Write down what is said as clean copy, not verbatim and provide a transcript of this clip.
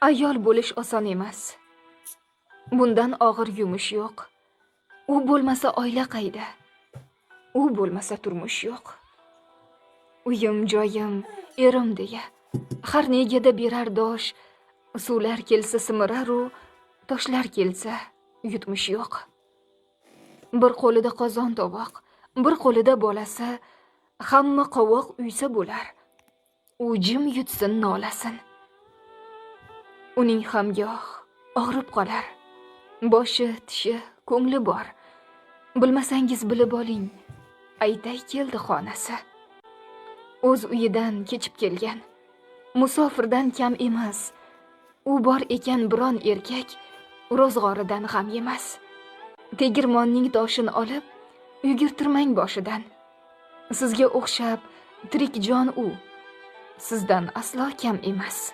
Ayol bo'lish oson emas. Bundan og'ir yumush yo'q. U bo'lmasa oila qayda? U bo'lmasa turmush yo'q. Uyim, joyim, erim deya har negada berar dosh. Suvlar kelsa simirar u, toshlar kelsa yutmish yo'q. Bir qo'lida qozon tovoq, bir qo'lida bolasi, hamma qovoq uysa bo'lar. U jim yutsin nolasin. Uning ham goh og'rib qolar. Boshi, tishi, ko'ngli bor. Bilmasangiz bilib oling. Aytay keldi xonasi. O'z uyidan kechib kelgan, musofirdan kam emas. U bor ekan biron erkak, ro'zg'oridan g'am yemas. Tegirmonning toshin olib, yugurtirmang boshidan. Sizga o'xshab tirik jon u, sizdan aslo kam emas.